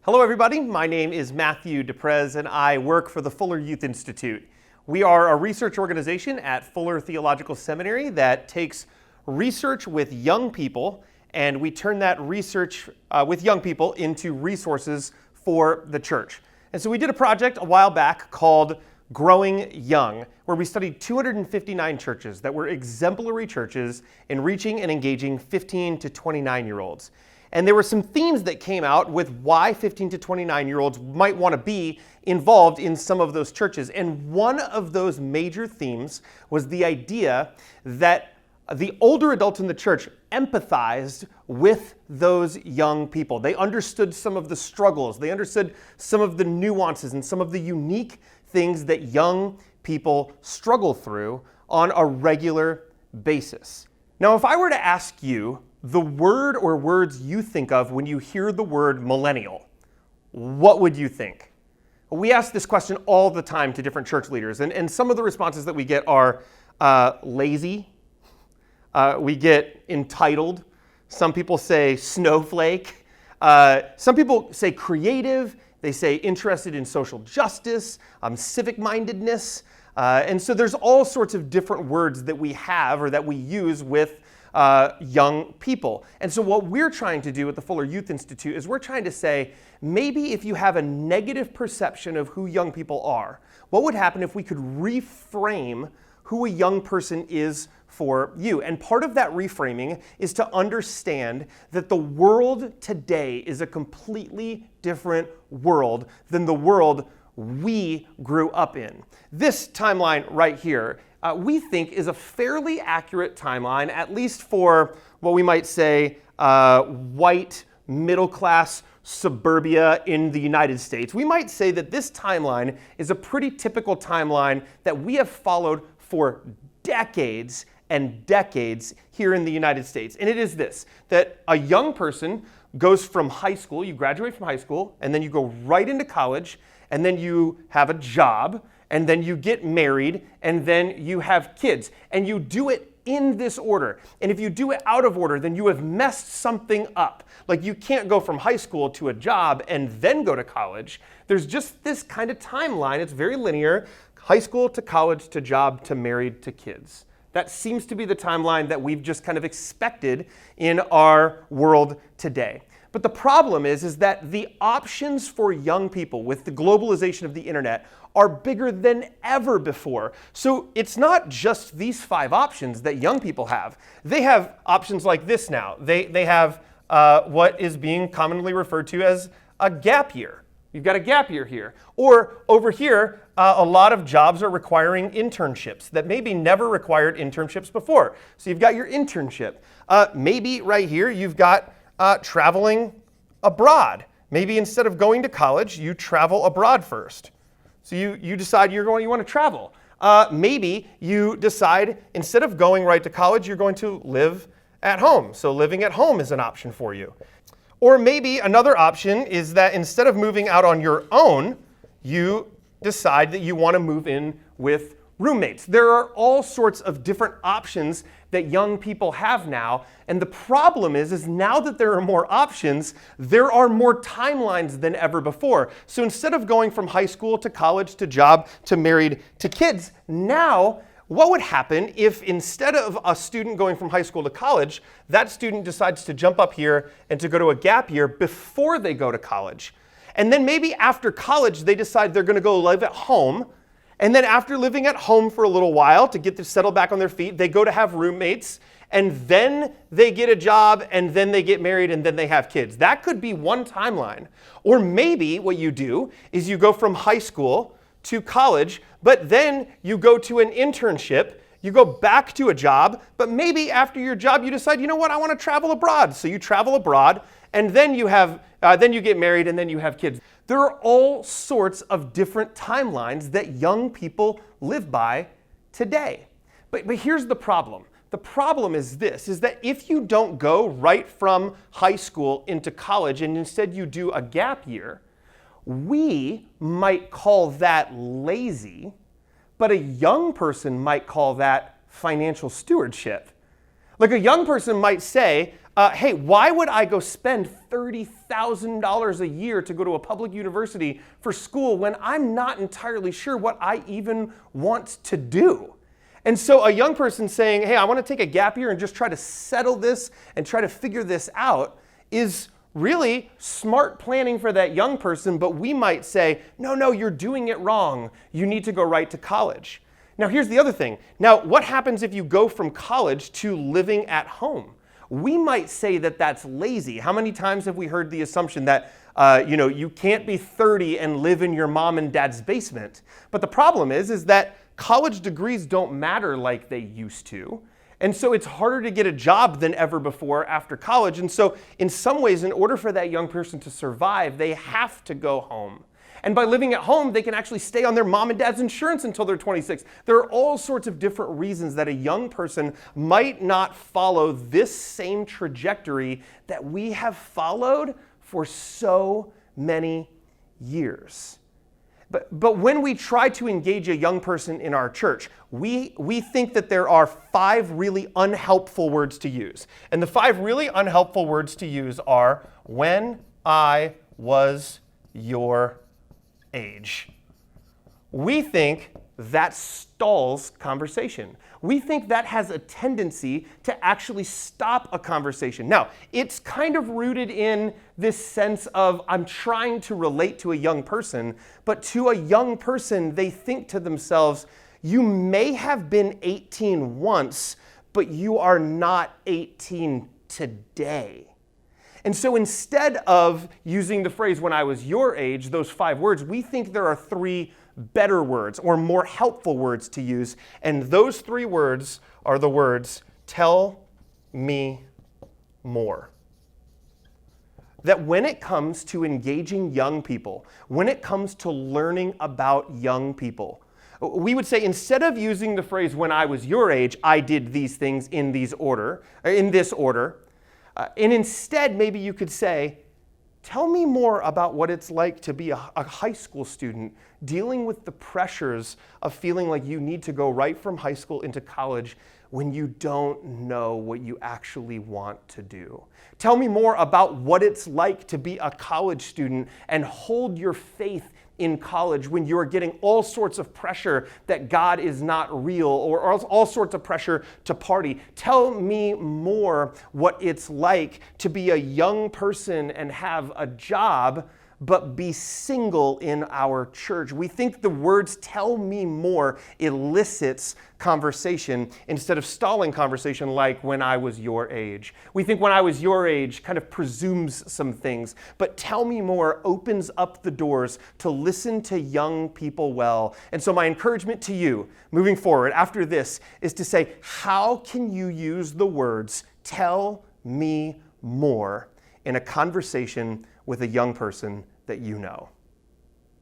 Hello everybody, my name is Matthew Deprez and I work for the Fuller Youth Institute. We are a research organization at Fuller Theological Seminary that takes research with young people and we turn that research with young people into resources for the church. And so we did a project a while back called Growing Young, where we studied 259 churches that were exemplary churches in reaching and engaging 15 to 29-year-olds. And there were some themes that came out with why 15 to 29-year-olds might want to be involved in some of those churches. And one of those major themes was the idea that the older adults in the church empathized with those young people. They understood some of the struggles. They understood some of the nuances and some of the unique things that young people struggle through on a regular basis. Now, if I were to ask you the word or words you think of when you hear the word millennial, what would you think? We ask this question all the time to different church leaders, and some of the responses that we get are lazy, we get entitled, some people say snowflake, some people say creative, they say interested in social justice, civic-mindedness, and so there's all sorts of different words that we have or that we use with young people. And so what we're trying to do at the Fuller Youth Institute is we're trying to say, maybe if you have a negative perception of who young people are, what would happen if we could reframe who a young person is for you? And part of that reframing is to understand that the world today is a completely different world than the world we grew up in. This timeline right here, we think is a fairly accurate timeline, at least for what we might say white, middle-class suburbia in the United States. We might say that this timeline is a pretty typical timeline that we have followed for decades and decades here in the United States. And it is this, that a young person goes from high school, you graduate from high school, and then you go right into college, and then you have a job, and then you get married, and then you have kids. And you do it in this order. And if you do it out of order, then you have messed something up. Like you can't go from high school to a job and then go to college. There's just this kind of timeline. It's very linear. High school to college to job to married to kids. That seems to be the timeline that we've just kind of expected in our world today. But the problem is that the options for young people with the globalization of the internet are bigger than ever before. So it's not just these 5 options that young people have. They have options like this now. They have what is being commonly referred to as a gap year. You've got a gap year here. Or over here, a lot of jobs are requiring internships that maybe never required internships before. So you've got your internship. Maybe right here you've got traveling abroad. Maybe instead of going to college, you travel abroad first. So you decide you want to travel. Maybe you decide instead of going right to college, you're going to live at home. So living at home is an option for you. Or maybe another option is that instead of moving out on your own, you decide that you want to move in with roommates. There are all sorts of different options that young people have now. And the problem is now that there are more options, there are more timelines than ever before. So instead of going from high school to college to job to married to kids, now what would happen if instead of a student going from high school to college, that student decides to jump up here and to go to a gap year before they go to college? And then maybe after college, they decide they're going to go live at home. And then after living at home for a little while to get to settle back on their feet, they go to have roommates, and then they get a job, and then they get married, and then they have kids. That could be one timeline. Or maybe what you do is you go from high school to college, but then you go to an internship, you go back to a job, but maybe after your job you decide, you know what, I want to travel abroad. So you travel abroad, and then you get married, and then you have kids. There are all sorts of different timelines that young people live by today. But here's the problem. The problem is this, is that if you don't go right from high school into college and instead you do a gap year, we might call that lazy, but a young person might call that financial stewardship. Like a young person might say, hey, why would I go spend $30,000 a year to go to a public university for school when I'm not entirely sure what I even want to do? And so a young person saying, hey, I want to take a gap year and just try to settle this and try to figure this out is really smart planning for that young person, but we might say, no, you're doing it wrong. You need to go right to college. Now, here's the other thing. Now, what happens if you go from college to living at home? We might say that that's lazy. How many times have we heard the assumption that you can't be 30 and live in your mom and dad's basement? But the problem is that college degrees don't matter like they used to. And so it's harder to get a job than ever before after college. And so in some ways, in order for that young person to survive, they have to go home. And by living at home, they can actually stay on their mom and dad's insurance until they're 26. There are all sorts of different reasons that a young person might not follow this same trajectory that we have followed for so many years. But when we try to engage a young person in our church, we think that there are 5 really unhelpful words to use. And the 5 really unhelpful words to use are, when I was your age. We think that stalls conversation. We think that has a tendency to actually stop a conversation. Now, it's kind of rooted in this sense of I'm trying to relate to a young person, but to a young person, they think to themselves, you may have been 18 once, but you are not 18 today. And so instead of using the phrase when I was your age, those 5 words, we think there are 3 better words or more helpful words to use. And those 3 words are the words, tell me more. That when it comes to engaging young people, when it comes to learning about young people, we would say instead of using the phrase when I was your age, I did these things in this order, and instead maybe you could say, tell me more about what it's like to be a high school student dealing with the pressures of feeling like you need to go right from high school into college when you don't know what you actually want to do. Tell me more about what it's like to be a college student and hold your faith in college when you're getting all sorts of pressure that God is not real or all sorts of pressure to party. Tell me more what it's like to be a young person and have a job but be single in our church. We think the words tell me more elicits conversation instead of stalling conversation like when I was your age. We think when I was your age kind of presumes some things, but tell me more opens up the doors to listen to young people well. And so my encouragement to you moving forward after this is to say, how can you use the words tell me more in a conversation with a young person that you know?